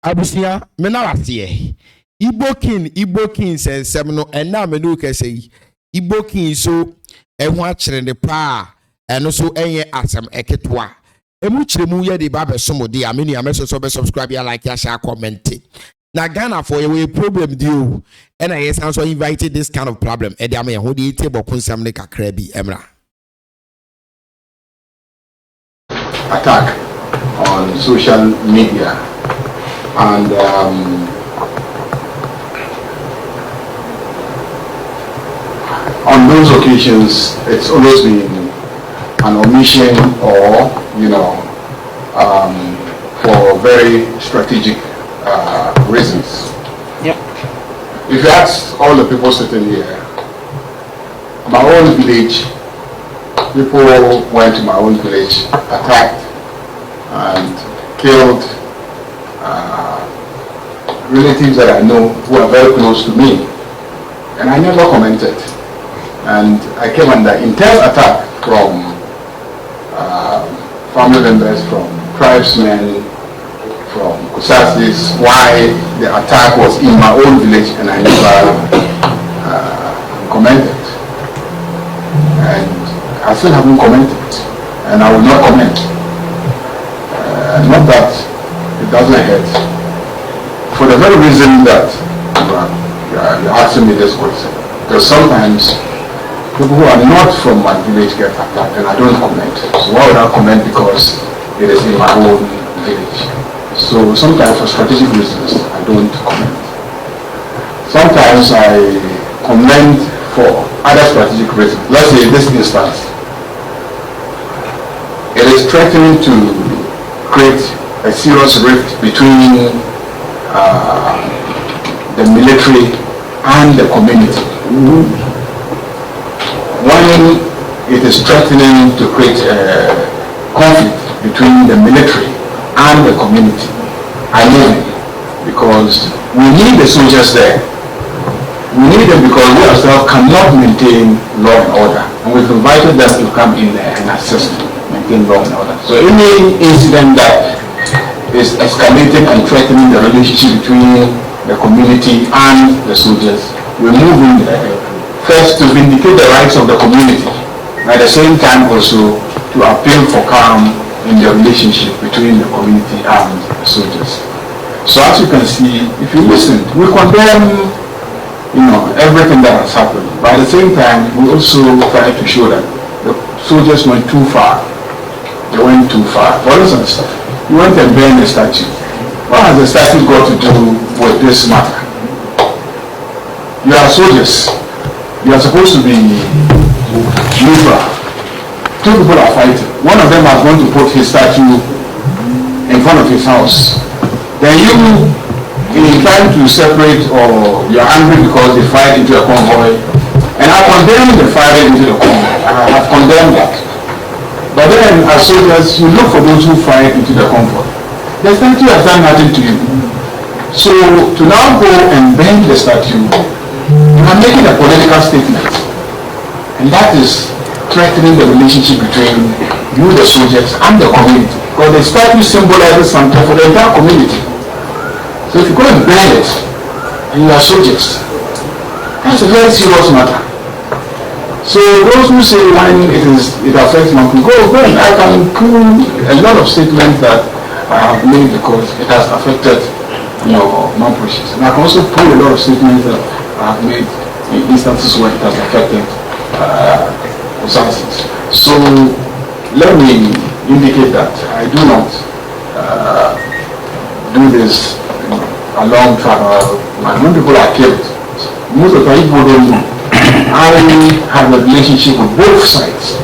Abusia, menawasiye. Igbo king says semino and now menu can say Igbo king so and watch the pa and also any asam eketwa. Emuchre mu ye di baba somo di amini ameso so be subscribe ya like ya share comment. Na Ghana for a problem deal and I yes also invited this kind of problem. Edi ame ho di table kunsam ne kakra bi emra. Attack on social media and on those occasions it's always been an omission or for very strategic reasons. Yeah. If you ask all the people sitting here, my own village, people went to my own village, attacked and killed relatives that I know who are very close to me, and I never commented. And I came under intense attack from family members, from tribesmen, from Kusasis, why the attack was in my own village and I never commented. And I still haven't commented, and I will not comment. Not that it doesn't hurt, for the very reason that you're asking me this question. Because sometimes people who are not from my village get attacked and I don't comment. So why would I comment? Because it is in my own village. So sometimes for strategic reasons I don't comment. Sometimes I comment for other strategic reasons. Let's say in this instance, it is threatening to create a serious rift between the military and the community. When it is threatening to create a conflict between the military and the community, I know it, because we need the soldiers there. We need them because we ourselves cannot maintain law and order, and we've invited them to come in there and assist maintain law and order. So any incident that is escalating and threatening the relationship between the community and the soldiers, we move in there first to vindicate the rights of the community, at the same time also to appeal for calm in the relationship between the community and the soldiers. So as you can see, if you listen, we condemn everything that has happened, but at the same time we also try to show that the soldiers went too far. They went too far. For instance, you went and burned the statue. What has the statue got to do with this matter? You are soldiers. You are supposed to be neutral. Two people are fighting. One of them has gone to put his statue in front of his house. Then you, in trying to separate, or you are angry because they fight into a convoy. And I condemn the fighting into the convoy. I have condemned that. But then as soldiers, you look for those who fight into the convoy. The statue has done nothing to you. So to now go and bend the statue, you are making a political statement, and that is threatening the relationship between you, the soldiers, and the community. Because the statue symbolizes something for the entire community. So if you go and burn it, and you are soldiers, that's a very serious matter. So those who say when it affects my people, go burn. I can pull a lot of statements that I have made because it has affected my pushes. And I can also pull a lot of statements that I have made in instances where it has affected societies. So let me indicate that I do not do this along travel. When people are killed, most of the people don't know. I have a relationship with both sides.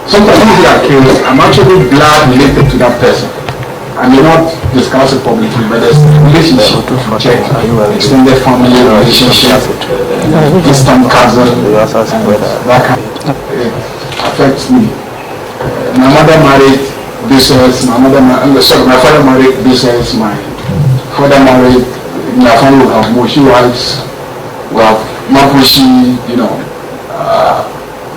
Sometimes when people are killed, I'm actually blood related to that person. I may not discuss it publicly, but there's a relationship, check, extended family relationship, distant cousin, that kind of, it affects me. My mother married business, my father married business, my father married, my family will have Moshi wives, we have Mapushi,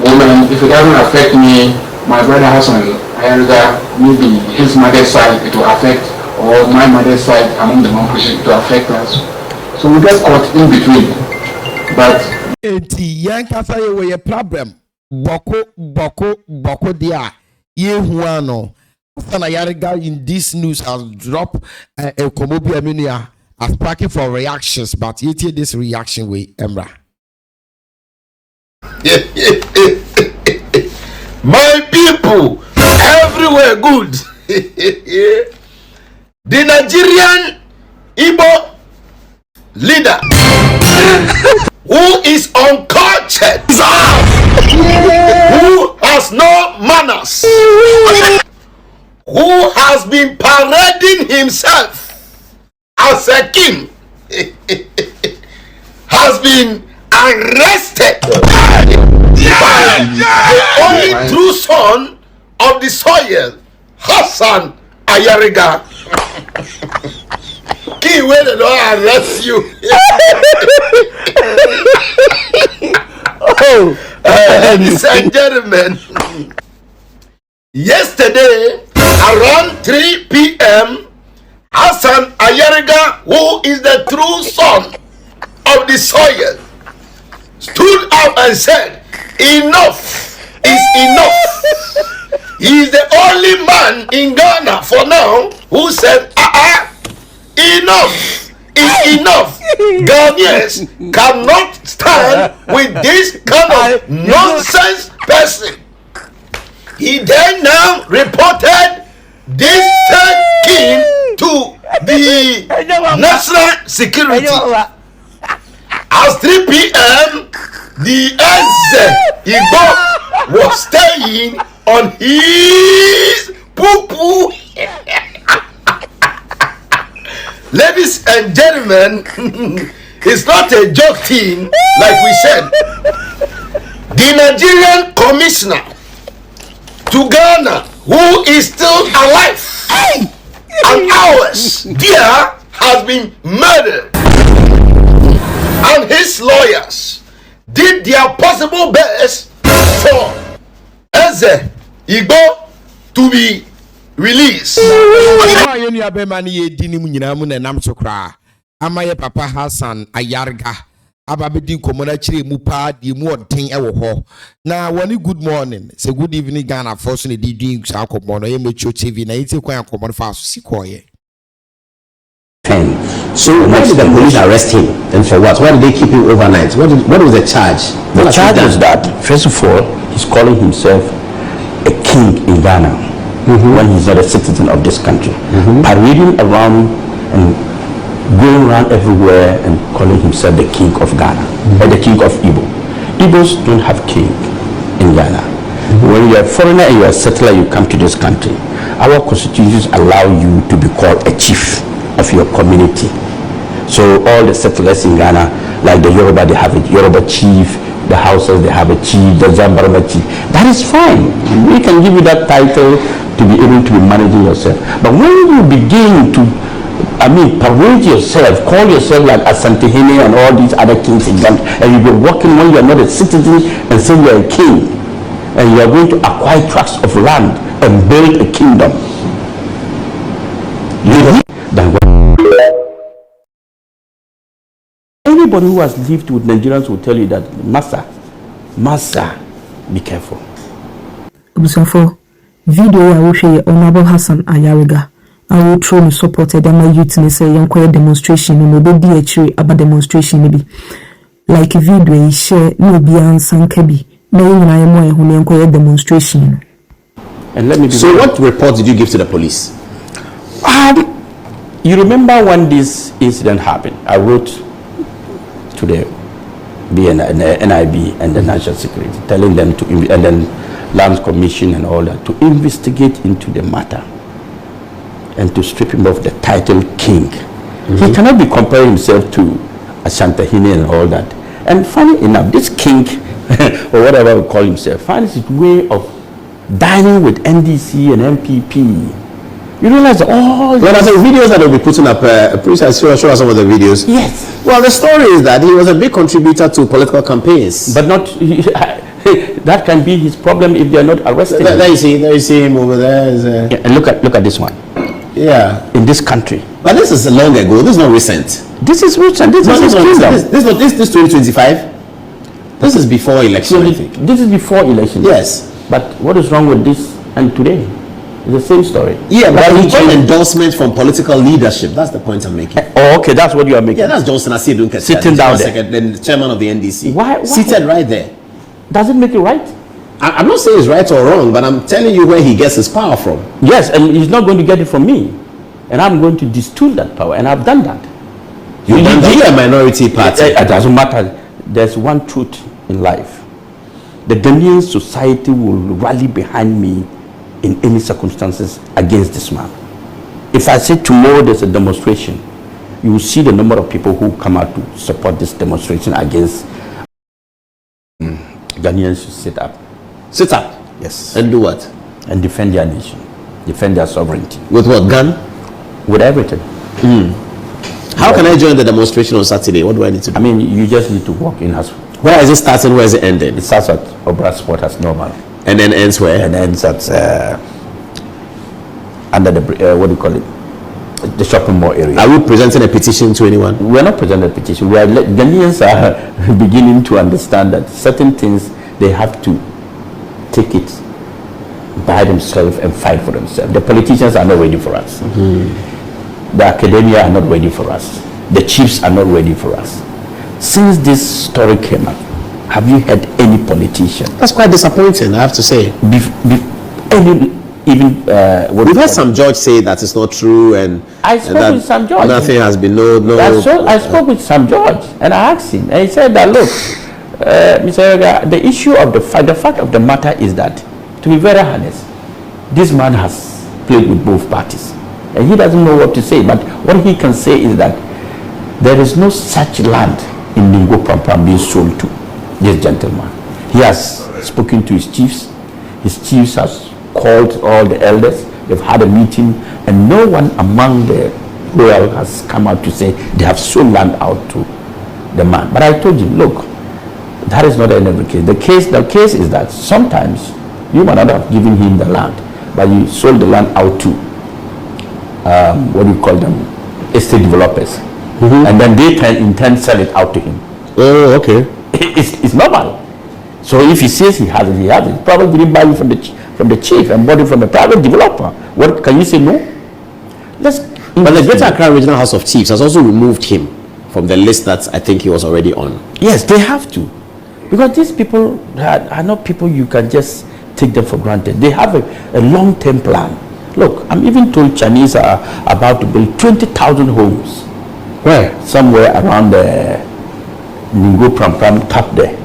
women. If it doesn't affect me, my brother Hassan, Ayariga, maybe his mother's side, it will affect or my mother's side among the non-Christians to affect us. So we get caught in between. But Yankasa ye a problem. Boko dia. Ye huano. Hassan Ayariga in this news has dropped a Komobi Aminia as packing for reactions, but you take this reaction way, Emra. My people, everywhere good. The Nigerian Igbo leader who is uncultured, who has no manners, who has been parading himself as a king, has been arrested by the only true son of the soil, Hassan Ayariga. King, where did I arrest you? Ladies and gentlemen, yesterday around 3 p.m., Hassan Ayariga, who is the true son of the soil, stood up and said, "Enough is enough." He is the only man in Ghana for now who said, enough is enough. Ghanaians cannot stand with this kind of nonsense person. He then now reported this third king to the national security. As 3 p.m., the Igbo was staying on his poo-poo. Ladies and gentlemen, it's not a joke thing, like we said. The Nigerian commissioner to Ghana, who is still alive, and ours there, has been murdered. And his lawyers did their possible best for Igbo to be released. Papa Hassan Ayariga ababedi komona chire mu pa di mu odin ewo ho na woni good morning say good evening Ghana for so ne di din sa akomo no ye mecho TV na yiti kwan akomo fa so sikoye. So why did the police arrest him and for what? Why did they keep him overnight? What was the charge? The charge is that, first of all, he's calling himself a king in Ghana when he's not a citizen of this country. Parading around and going around everywhere and calling himself the king of Ghana or the king of Igbo. Igbos don't have king in Ghana. When you're a foreigner and you're a settler, you come to this country. Our constitutions allow you to be called a chief of your community. So all the settlers in Ghana, like the Yoruba, they have a Yoruba chief, the Hausas, they have a chief, the Zambarama chief. That is fine. We can give you that title to be able to be managing yourself. But when you begin to, parade yourself, call yourself like Asantehene and all these other kings in Ghana, and you be working when you are not a citizen and say you are a king, and you are going to acquire tracts of land and build a kingdom. Anybody who has lived with Nigerians will tell you that Massa, be careful. For video I will share Honorable Hassan Ayariga. I will try to support my youth and say young demonstration and be actually about demonstration maybe. Like a video share no be answer kebi. No I am who demonstration. And let me be So what report did you give to the police? You remember when this incident happened, I wrote to the NIB and the National Security, telling them to, and then Lands Commission and all that, to investigate into the matter and to strip him of the title king. He cannot be comparing himself to Asantehene and all that. And funny enough, this king, or whatever we call himself, finds his way of dining with NDC and MPP. You realize all Well, the videos that will be putting up, please show us some of the videos. Yes. Well, the story is that he was a big contributor to political campaigns. But not, that can be his problem if they are not arrested. There you see him over there. Yeah, and look at this one. Yeah. in this country. But this is long ago. This is not recent. This is recent. This is his kingdom. This 2025. This is before election, I think. This is before election. Yes. But what is wrong with this and today? It's the same story. Yeah, but he got endorsement from political leadership. That's the point I'm making. Oh, okay, that's what you are making. Yeah, that's Johnson Asiedu Nketiah, Sitting down there. the chairman of the NDC. Why? Seated right there. Does it make it right? I'm not saying it's right or wrong, but I'm telling you where he gets his power from. Yes, and he's not going to get it from me. And I'm going to distill that power, and I've done that. You're a minority party. It doesn't matter. There's one truth in life. The Ghanaian society will rally behind me in any circumstances against this man. If I say tomorrow there's a demonstration, you will see the number of people who come out to support this demonstration against Ghanaians should sit up. Sit up. Yes. And do what? And defend their nation, defend their sovereignty. With what? Gun? With everything. How can I join the demonstration on Saturday? What do I need to do? I mean, you just need to walk in as. Where is it starting? Where is it ending? It starts at Obra Sport as normal. And then ends where? And ends at under the what do you call it? The shopping mall area. Are we presenting a petition to anyone? We are not presenting a petition. We are Ghanaians are beginning to understand that certain things they have to take it by themselves and fight for themselves. The politicians are not ready for us. The academia are not ready for us. The chiefs are not ready for us. Since this story came up, have you heard any politician? That's quite disappointing, I have to say. We've heard some judge say that it's not true, and I spoke with some judge. Nothing has been I spoke with some judge, and I asked him, and he said that look, Mr. Ayariga, the issue of the fact of the matter is that, to be very honest, this man has played with both parties, and he doesn't know what to say. But what he can say is that there is no such land in Ningo Prampram being sold to this gentleman. He has spoken to his chiefs. His chiefs has called all the elders. They've had a meeting, and no one among the royal has come out to say they have sold land out to the man. But I told him, look, that is not the end of the case. The case is that sometimes you might not have given him the land, but you sold the land out to what do you call them, estate developers, and then they can in turn sell it out to him. Oh, okay. It's normal. So if he says he has it, he has it. Probably didn't buy it from the chief and bought it from a private developer. What can you say? No. But the Greater Accra Regional House of Chiefs has also removed him from the list that I think he was already on. Yes, they have to, because these people are not people you can just take them for granted. They have a long-term plan. Look, I'm even told Chinese are about to build 20,000 homes. Where? Somewhere around the Ningo Prampram top there.